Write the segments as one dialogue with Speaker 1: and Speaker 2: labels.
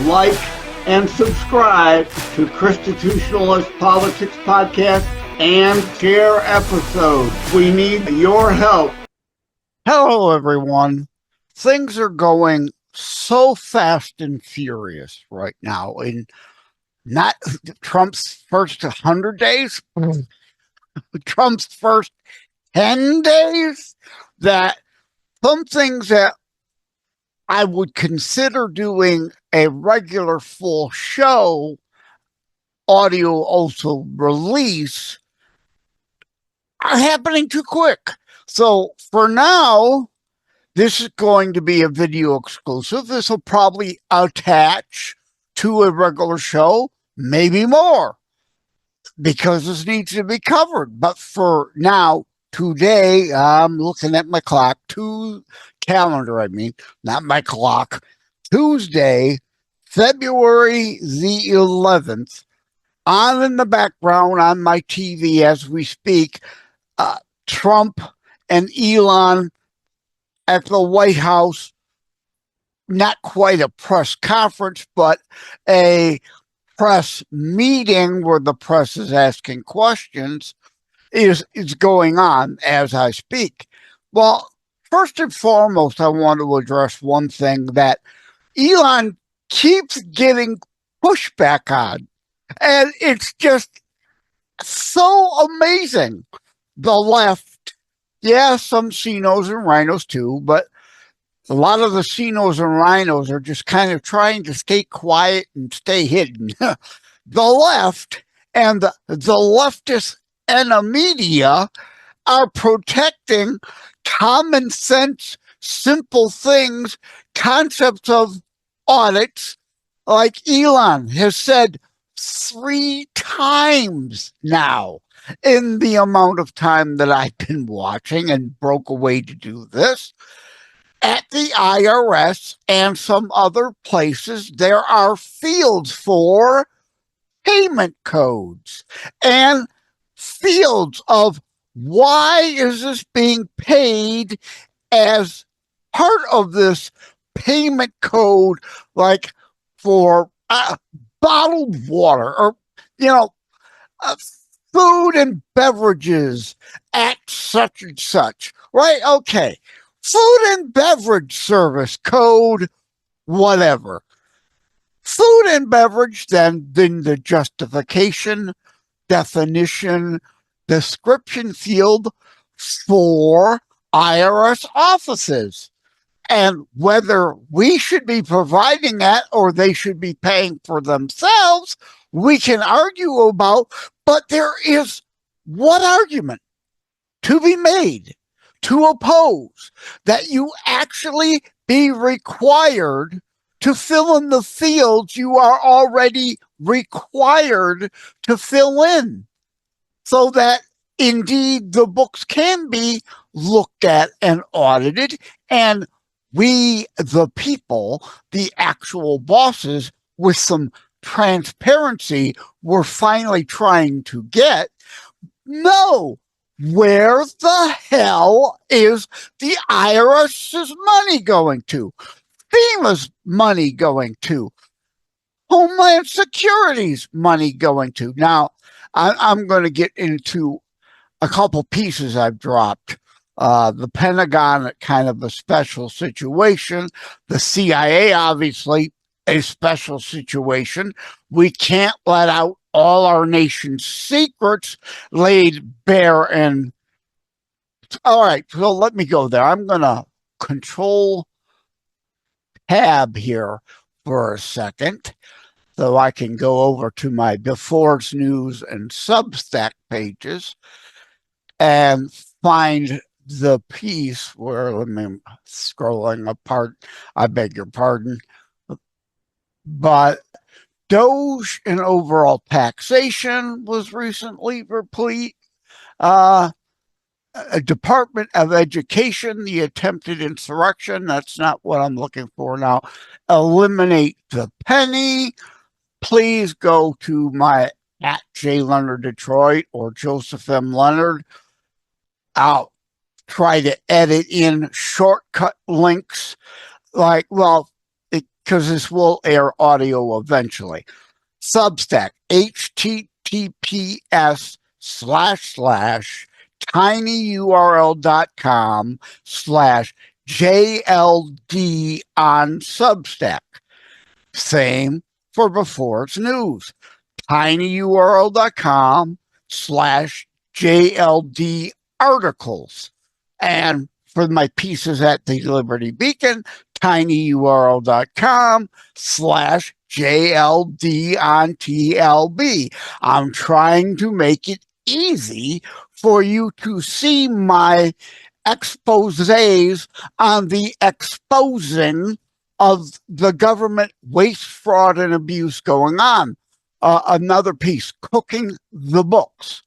Speaker 1: like, and subscribe to Constitutionalist Politics Podcast and share episodes. We need your help. Hello, everyone. Things are going so fast and furious right now. In not Trump's first 100 days, Trump's first 10 days, that some things that I would consider doing a regular full show audio also release are happening too quick. So for now, this is going to be a video exclusive. This will probably attach to a regular show, maybe more, because this needs to be covered. But for now, today, I'm looking at my clock, calendar, not my clock. Tuesday, February the 11th, on in the background on my TV as we speak, Trump and Elon at the White House, not quite a press conference, but a press meeting where the press is asking questions is going on as I speak. Well, first and foremost, I want to address one thing that Elon keeps getting pushback on, and it's just so amazing. The left, yeah, some CINOs and rhinos too, but a lot of the CINOs and rhinos are just kind of trying to stay quiet and stay hidden. The left and the leftist and the media are protecting common sense, simple things, concepts of audits, like Elon has said 3 times now in the amount of time that I've been watching and broke away to do this. At the IRS and some other places, there are fields for payment codes and fields of why is this being paid as part of this payment code, like for bottled water or, food and beverages at such and such, right? Okay. Food and beverage service code, whatever. Food and beverage, then the justification, definition, description field for IRS offices. And whether we should be providing that or they should be paying for themselves, we can argue about, but there is one argument to be made to oppose that you actually be required to fill in the fields you are already required to fill in, so that indeed the books can be looked at and audited, and we, the people, the actual bosses, with some transparency we're finally trying to get, know where the hell is the IRS's money going to, FEMA's money going to, Homeland Security's money going to. Now, I'm going to get into a couple pieces I've dropped. The Pentagon, kind of a special situation. The CIA, obviously, a special situation. We can't let out all our nation's secrets laid bare. And all right, so let me go there. I'm going to control tab here for a second so I can go over to my Before's News and Substack pages and find the piece where, let me scrolling apart, I beg your pardon, but DOGE and overall taxation was recently replete. A Department of Education, the attempted insurrection, that's not what I'm looking for now. Eliminate the penny. Please go to my at J Leonard Detroit or Joseph M. Leonard. I'll try to edit in shortcut links. Like, well, because this will air audio eventually. Substack, https://tinyurl.com/JLD on Substack. Same for Before It's News, tinyurl.com/JLD articles. And for my pieces at the Liberty Beacon, tinyurl.com/JLD on TLB. I'm trying to make it easy for you to see my exposés on the exposing of the government waste, fraud, and abuse going on. Another piece, Cooking the Books.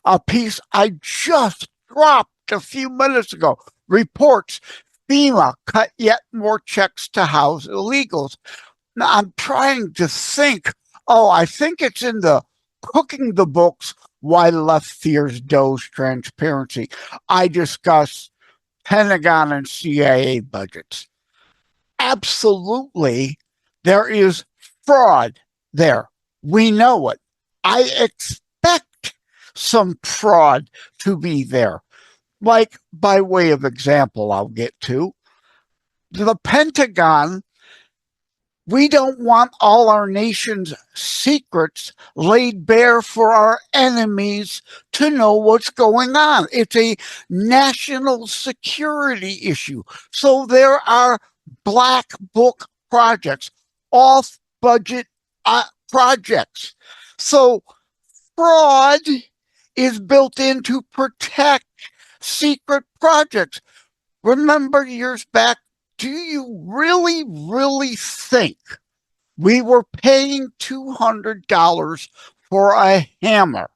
Speaker 1: A piece I just dropped a few minutes ago. Reports FEMA cut yet more checks to house illegals. Now, I'm trying to think. I think it's in the Cooking the Books, Why Left Fears DOGE Transparency. I discuss Pentagon and CIA budgets. Absolutely, there is fraud there. We know it. I expect some fraud to be there. Like, by way of example, I'll get to the Pentagon. We don't want all our nation's secrets laid bare for our enemies to know what's going on. It's a national security issue. So there are black book projects, off-budget projects. So fraud is built in to protect secret projects. Remember years back, do you really, really think we were paying $200 for a hammer?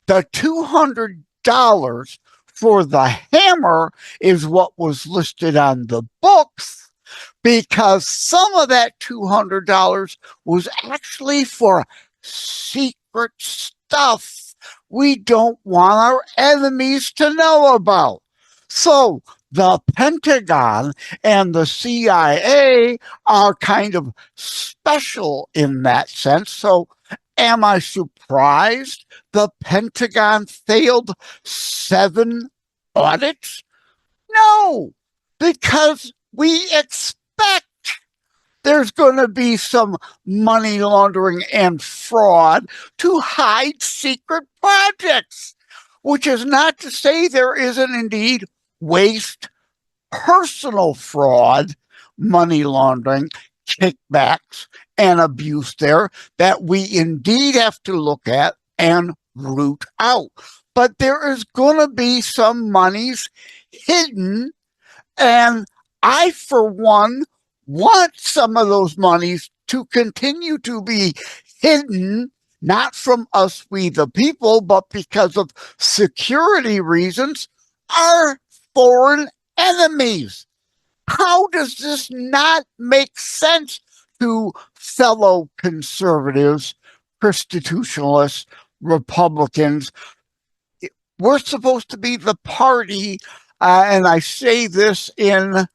Speaker 1: The $200 for the hammer is what was listed on the books, because some of that $200 was actually for secret stuff we don't want our enemies to know about. So the Pentagon and the CIA are kind of special in that sense. So am I surprised the Pentagon failed 7 audits? No, because we expect there's going to be some money laundering and fraud to hide secret projects, which is not to say there isn't indeed waste, personal fraud, money laundering, kickbacks, and abuse there that we indeed have to look at and root out. But there is going to be some monies hidden, and I, for one, want some of those monies to continue to be hidden, not from us, we the people, but because of security reasons, our foreign enemies. How does this not make sense to fellow conservatives, constitutionalists, Republicans? We're supposed to be the party, and I say this in,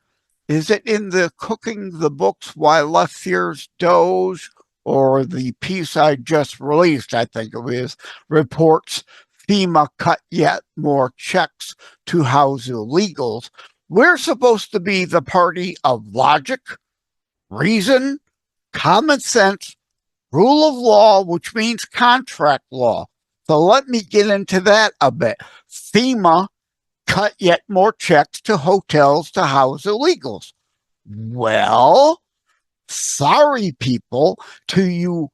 Speaker 1: is it in the Cooking the Books, Why Left Fears DOGE, or the piece I just released, I think it was, reports FEMA cut yet more checks to house illegals. We're supposed to be the party of logic, reason, common sense, rule of law, which means contract law. So let me get into that a bit. FEMA cut yet more checks to hotels to house illegals. Well, sorry, people, to you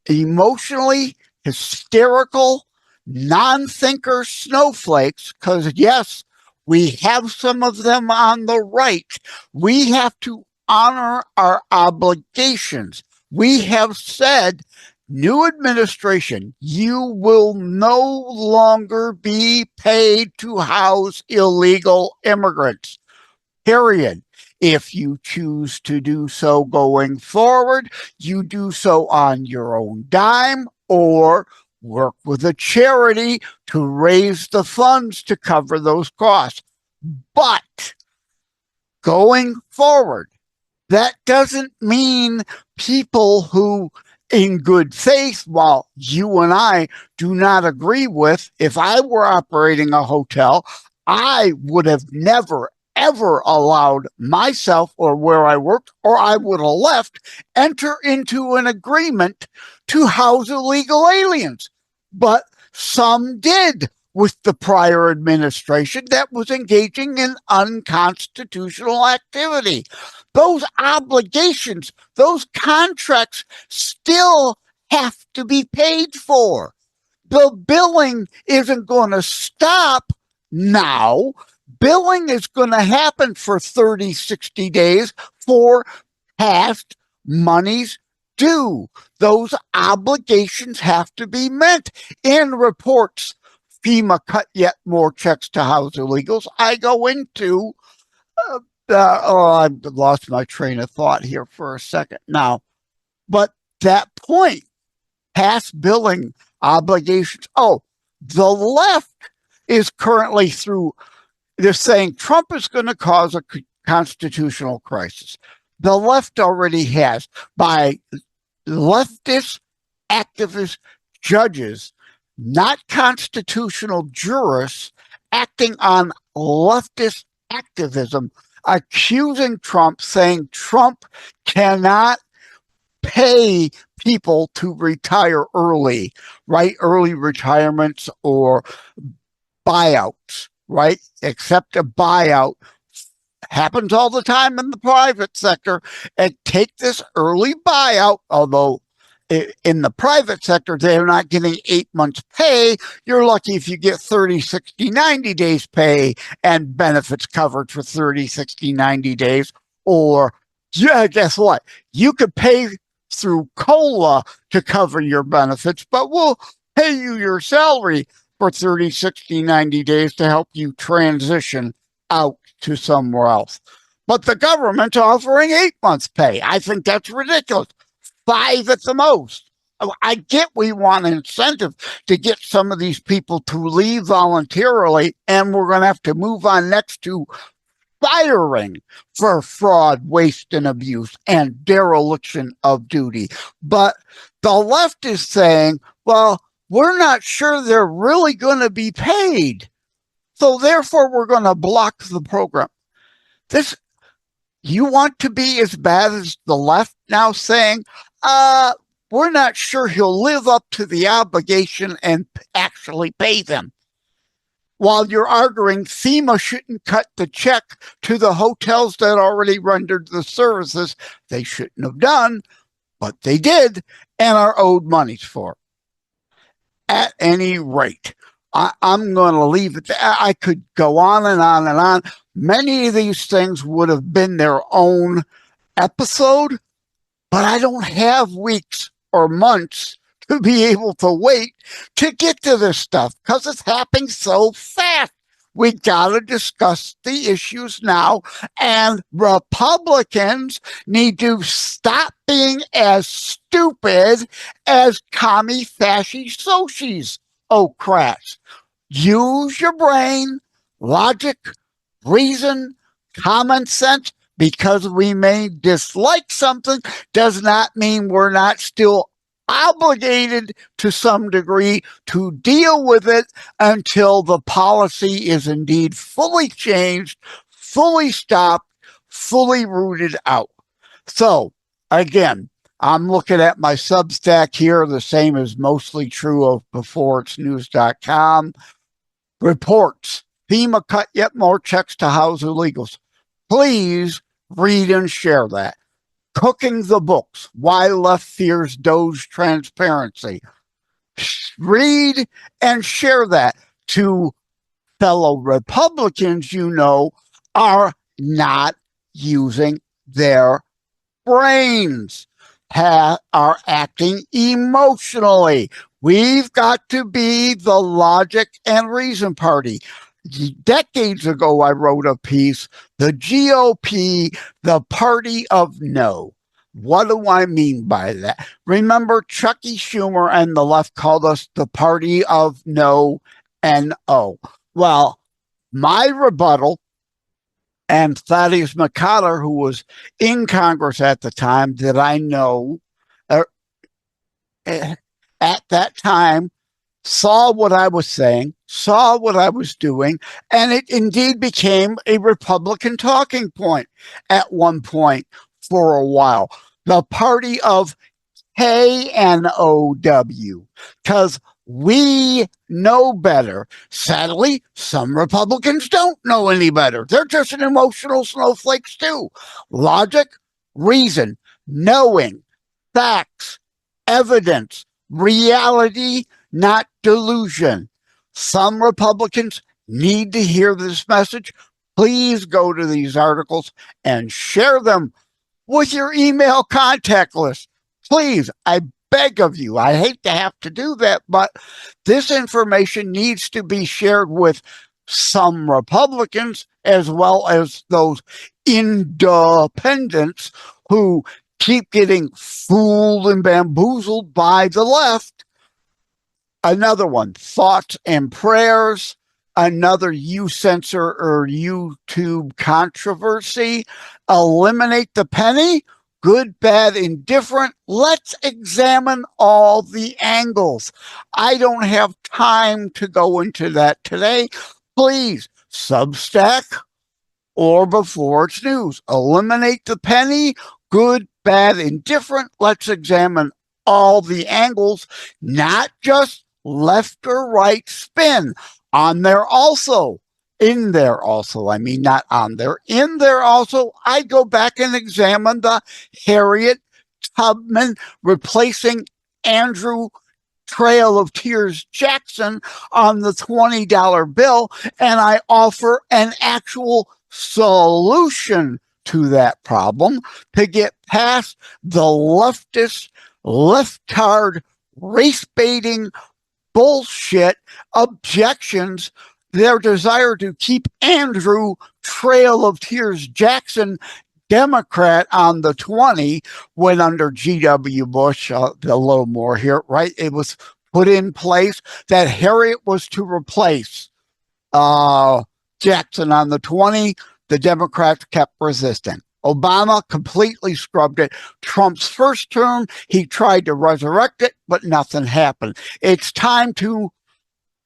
Speaker 1: emotionally hysterical, non-thinker snowflakes, because yes, we have some of them on the right. We have to honor our obligations. We have said, new administration, you will no longer be paid to house illegal immigrants, period. If you choose to do so going forward, you do so on your own dime or work with a charity to raise the funds to cover those costs. But going forward, That doesn't mean people who, in good faith, while you and I do not agree with, if I were operating a hotel, I would have never, ever allowed myself or where I worked, or I would have left, enter into an agreement to house illegal aliens. But some did with the prior administration that was engaging in unconstitutional activity. Those obligations, those contracts still have to be paid for. The billing isn't going to stop now. Billing is going to happen for 30, 60 days for past monies due. Those obligations have to be met. In reports, FEMA cut yet more checks to house illegals. I go into I lost my train of thought here for a second now. But that point, past billing obligations. Oh, the left is currently through, they're saying Trump is going to cause a constitutional crisis. The left already has, by leftist activist judges, not constitutional jurists, acting on leftist activism, accusing Trump, saying Trump cannot pay people to retire early, right? Early retirements or buyouts, right? Except a buyout happens all the time in the private sector. And take this early buyout, although in the private sector, they're not getting 8 months pay. You're lucky if you get 30, 60, 90 days pay and benefits covered for 30, 60, 90 days. Or, yeah, guess what? You could pay through COLA to cover your benefits, but we'll pay you your salary for 30, 60, 90 days to help you transition out to somewhere else. But the government's offering 8 months pay. I think that's ridiculous. 5 at the most. I get we want an incentive to get some of these people to leave voluntarily, and we're going to have to move on next to firing for fraud, waste, and abuse and dereliction of duty. But the left is saying, well, we're not sure they're really going to be paid, so therefore we're going to block the program. This, you want to be as bad as the left now saying, we're not sure he'll live up to the obligation and actually pay them. While you're arguing FEMA shouldn't cut the check to the hotels that already rendered the services they shouldn't have done, but they did and are owed monies for. At any rate, I'm going to leave it there. I could go on and on and on. Many of these things would have been their own episode, but I don't have weeks or months to be able to wait to get to this stuff because it's happening so fast. We got to discuss the issues now, and Republicans need to stop being as stupid as commie fasci sociis, crats. Use your brain, logic, reason, common sense. Because we may dislike something does not mean we're not still obligated to some degree to deal with it until the policy is indeed fully changed, fully stopped, fully rooted out. So, again, I'm looking at my Substack here, the same is mostly true of beforeitsnews.com. Reports, FEMA cut yet more checks to house illegals. Please read and share that. Cooking the books, Why Left Fears DOGE Transparency. Read and share that to fellow Republicans you know are not using their brains, are acting emotionally. We've got to be the logic and reason party. Decades ago, I wrote a piece, the GOP, the party of no. What do I mean by that? Remember, Chucky Schumer and the left called us the party of no, N-O. Well, my rebuttal And Thaddeus McCotter, who was in Congress at the time, that I know at that time, saw what I was saying, saw what I was doing, and it indeed became a Republican talking point at one point for a while. The party of KNOW, because we know better. Sadly, some Republicans don't know any better. They're just an emotional snowflakes too. Logic, reason, knowing, facts, evidence, reality, not delusion. Some Republicans need to hear this message. Please go to these articles and share them with your email contact list. Please, I beg of you. I hate to have to do that, but this information needs to be shared with some Republicans as well as those independents who keep getting fooled and bamboozled by the left. Another one, thoughts and prayers. Another censor or YouTube controversy. Eliminate the penny. Good, bad, indifferent. Let's examine all the angles. I don't have time to go into that today. Please, Substack or Before It's News. Eliminate the penny. Good, bad, indifferent. Let's examine all the angles, not just left or right spin. On there also, in there also, I mean, not on there, in there also, I go back and examine the Harriet Tubman replacing Andrew Trail of Tears Jackson on the $20 bill, and I offer an actual solution to that problem to get past the leftist, leftard, race-baiting bullshit objections, their desire to keep Andrew Trail of Tears Jackson Democrat on the 20 when under G.W. Bush, a little more here, right? It was put in place that Harriet was to replace Jackson on the 20. The Democrats kept resisting. Obama completely scrubbed it. Trump's first term, he tried to resurrect it, but nothing happened. It's time to,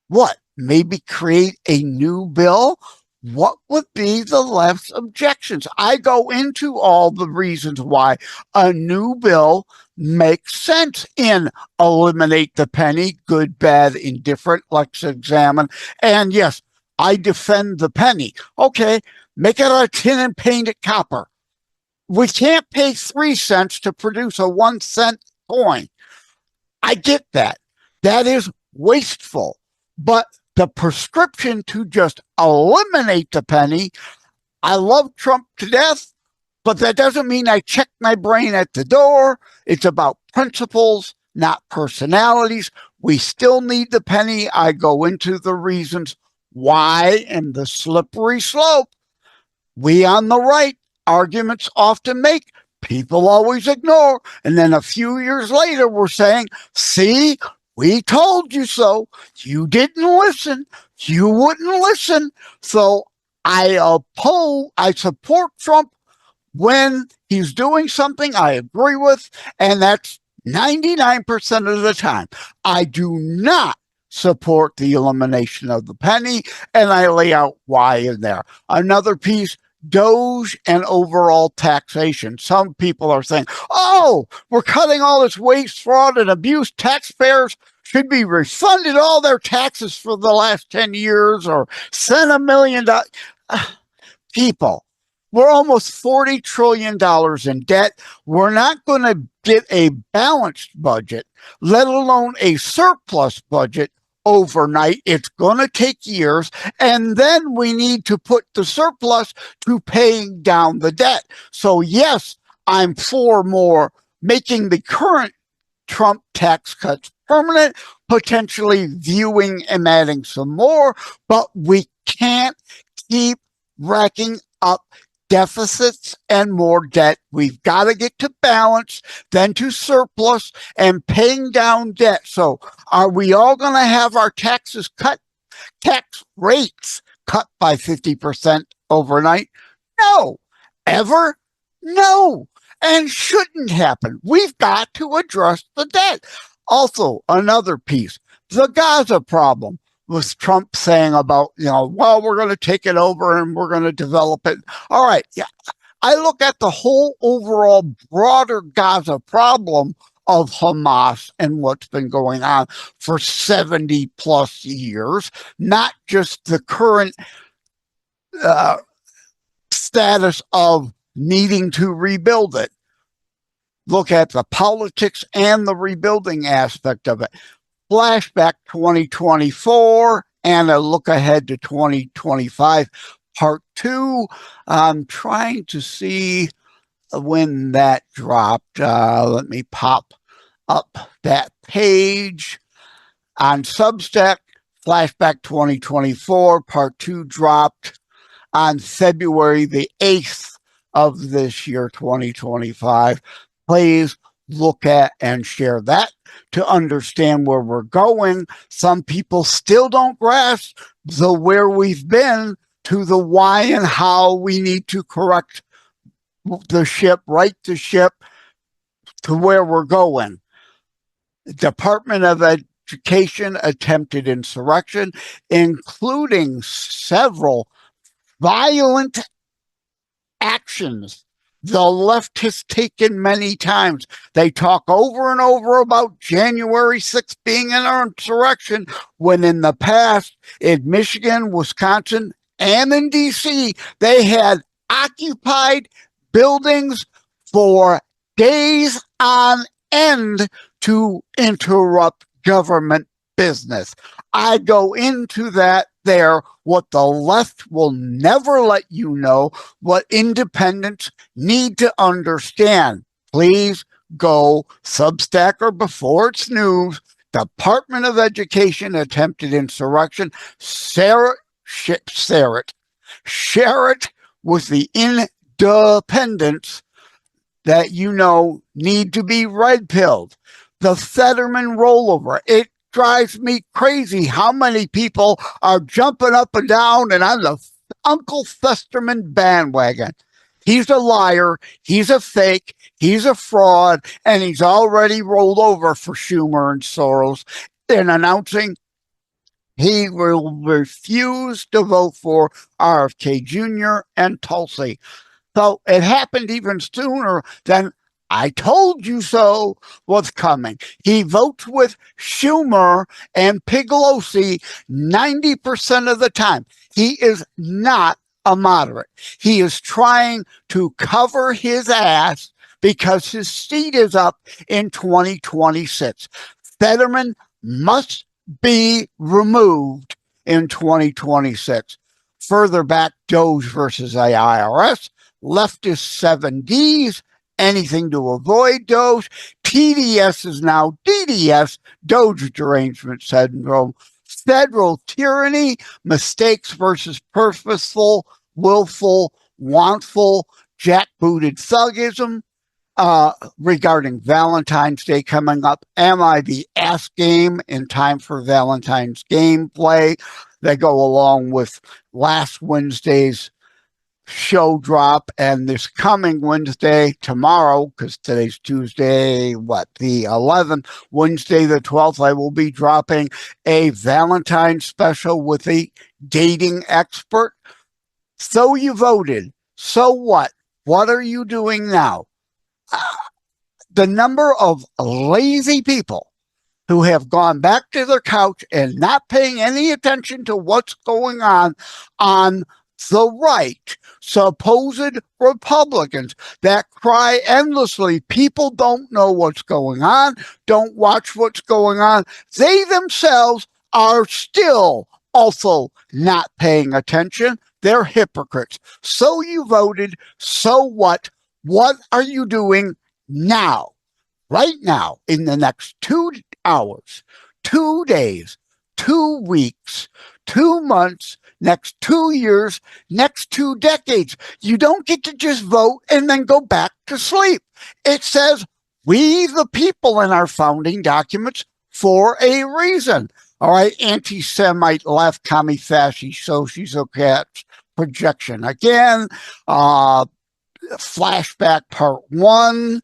Speaker 1: what? Maybe create a new bill? What would be the left's objections? I go into all the reasons why a new bill makes sense in eliminate the penny, good, bad, indifferent, let's examine. And yes, I defend the penny. Okay, make it out of tin and paint it copper. We can't pay 3 cents to produce a 1 cent coin. I get that. That is wasteful. But the prescription to just eliminate the penny, I love Trump to death, but that doesn't mean I check my brain at the door. It's about principles, not personalities. We still need the penny. I go into the reasons why and the slippery slope. We on the right, arguments often make, people always ignore. And then a few years later, we're saying, see, we told you so. You didn't listen. You wouldn't listen. So I support Trump when he's doing something I agree with, and that's 99% of the time. I do not support the elimination of the penny, and I lay out why in there. Another piece, DOGE and overall taxation. Some people are saying, oh, we're cutting all this waste, fraud, and abuse. Taxpayers should be refunded all their taxes for the last 10 years or send $1 million. People, we're almost $40 trillion in debt. We're not going to get a balanced budget, let alone a surplus budget overnight. It's going to take years, and then we need to put the surplus to paying down the debt. So yes, I'm for more making the current Trump tax cuts permanent, potentially viewing and adding some more, but we can't keep racking up deficits and more debt. We've got to get to balance, then to surplus and paying down debt. So are we all going to have our taxes cut, tax rates cut by 50% overnight? No. Ever? No. And shouldn't happen. We've got to address the debt. Also, another piece, the GAZA problem, with Trump saying about, well, we're going to take it over and we're going to develop it. All right. Yeah. I look at the whole overall broader Gaza problem of Hamas and what's been going on for 70 plus years, not just the current status of needing to rebuild it. Look at the politics and the rebuilding aspect of it. Flashback 2024 and a look ahead to 2025, part 2. I'm trying to see when that dropped. Let me pop up that page. On Substack, Flashback 2024, part 2 dropped on February the 8th of this year, 2025. Please look at and share that to understand where we're going. Some people still don't grasp the where we've been to the why and how we need to correct the ship, right the ship to where we're going. Department of Education attempted insurrection, including several violent actions the left has taken many times. They talk over and over about January 6th being an insurrection, when in the past, in Michigan, Wisconsin, and in D.C., they had occupied buildings for days on end to interrupt government business. I go into that there, what the left will never let you know, what independents need to understand. Please go Substack or before it's news. Department of Education attempted insurrection. Share it with the independents that need to be red-pilled. The Festerman rollover, it drives me crazy how many people are jumping up and down and on the Uncle Festerman bandwagon. He's a liar, he's a fake, he's a fraud, and he's already rolled over for Schumer and Soros in announcing he will refuse to vote for RFK Jr. and Tulsi. So it happened even sooner than I told you so was coming. He votes with Schumer and Pelosi 90% of the time. He is not a moderate. He is trying to cover his ass because his seat is up in 2026. Fetterman must be removed in 2026. Further back, DOGE versus the IRS, leftist 7Ds, anything to avoid DOGE. TDS is now DDS, DOGE derangement syndrome. Federal tyranny, mistakes versus purposeful, willful, wantful, jackbooted thugism. Regarding Valentine's Day coming up, am I the ass game in time for Valentine's gameplay? They go along with last Wednesday's show drop and this coming Wednesday, tomorrow, because today's Tuesday, the 11th, Wednesday the 12th, I will be dropping a Valentine's special with a dating expert. So you voted. So what? What are you doing now? The number of lazy people who have gone back to their couch and not paying any attention to what's going on the right, supposed Republicans that cry endlessly, people don't know what's going on, don't watch what's going on. They themselves are still also not paying attention. They're hypocrites. So you voted. So what? What are you doing now? Right now, in the next 2 hours, 2 days, 2 weeks, 2 months, next 2 years, next 2 decades. You don't get to just vote and then go back to sleep. It says, we the people in our founding documents for a reason. All right, anti-Semite, left, commie, fascist, sociocat, projection. Again, flashback part 1.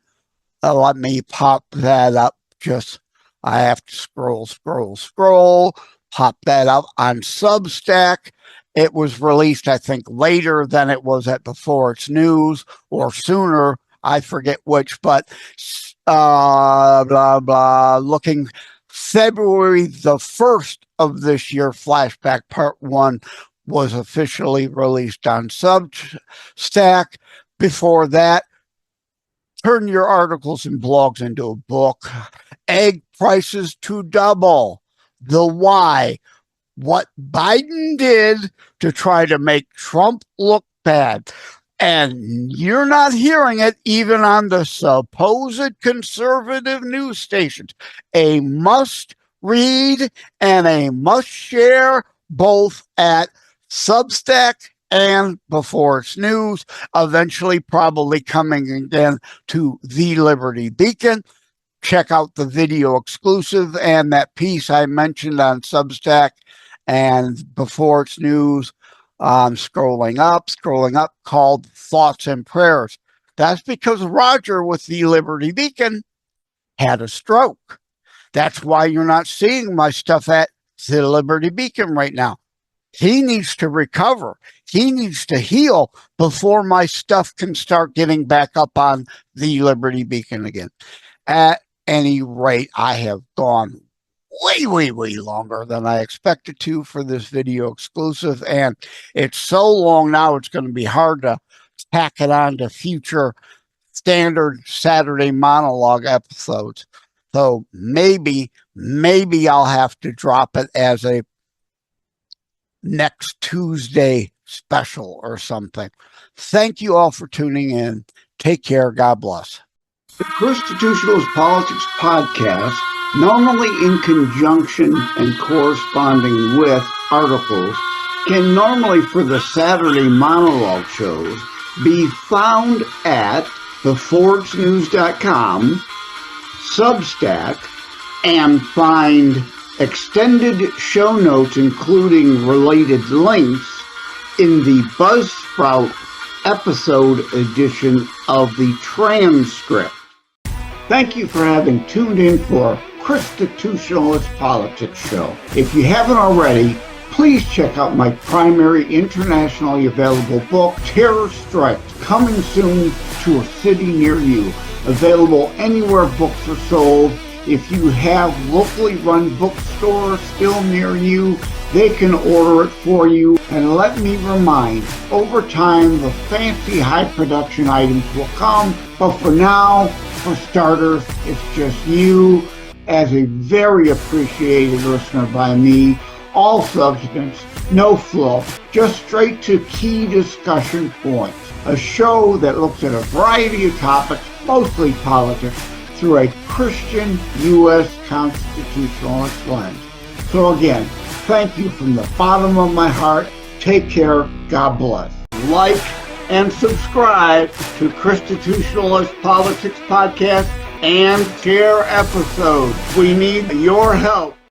Speaker 1: Let me pop that up. I have to scroll, pop that up on Substack. It was released, I think, later than it was at Before It's News, or sooner. I forget which, but looking February the 1st of this year, flashback part 1 was officially released on Substack. Before that, turn your articles and blogs into a book. Egg prices to double. The why. What Biden did to try to make Trump look bad. And you're not hearing it even on the supposed conservative news stations. A must read and a must share, both at Substack and Before It's News, eventually probably coming again to the Liberty Beacon. Check out the video exclusive and that piece I mentioned on Substack and Before It's News. Scrolling up, called Thoughts and Prayers. That's because Roger with the Liberty Beacon had a stroke. That's why you're not seeing my stuff at the Liberty Beacon right now. He needs to recover. He needs to heal before my stuff can start getting back up on the Liberty Beacon again. At any rate, I have gone way longer than I expected to for this video exclusive, and it's so long now it's going to be hard to tack it on to future standard Saturday monologue episodes. So maybe I'll have to drop it as a next Tuesday special or something. Thank you all for tuning in. Take care. God bless. The Constitutionalist Politics Podcast, normally in conjunction and corresponding with articles, can normally for the Saturday monologue shows be found at beforeitsnews.com, Substack, and find extended show notes, including related links, in the Buzzsprout episode edition of the transcript. Thank you for having tuned in for Constitutionalist Politics Show. If you haven't already, please check out my primary internationally available book, Terror Strikes, coming soon to a city near you. Available anywhere books are sold. If you have locally run bookstores still near you, they can order it for you. And let me remind, over time, the fancy high production items will come. But for now, for starters, it's just you as a very appreciated listener by me. All substance, no fluff, just straight to key discussion points. A show that looks at a variety of topics, mostly politics, through a Christian U.S. constitutionalist lens. So again, thank you from the bottom of my heart. Take care. God bless. Like and subscribe to Constitutionalist Politics Podcast and share episodes. We need your help.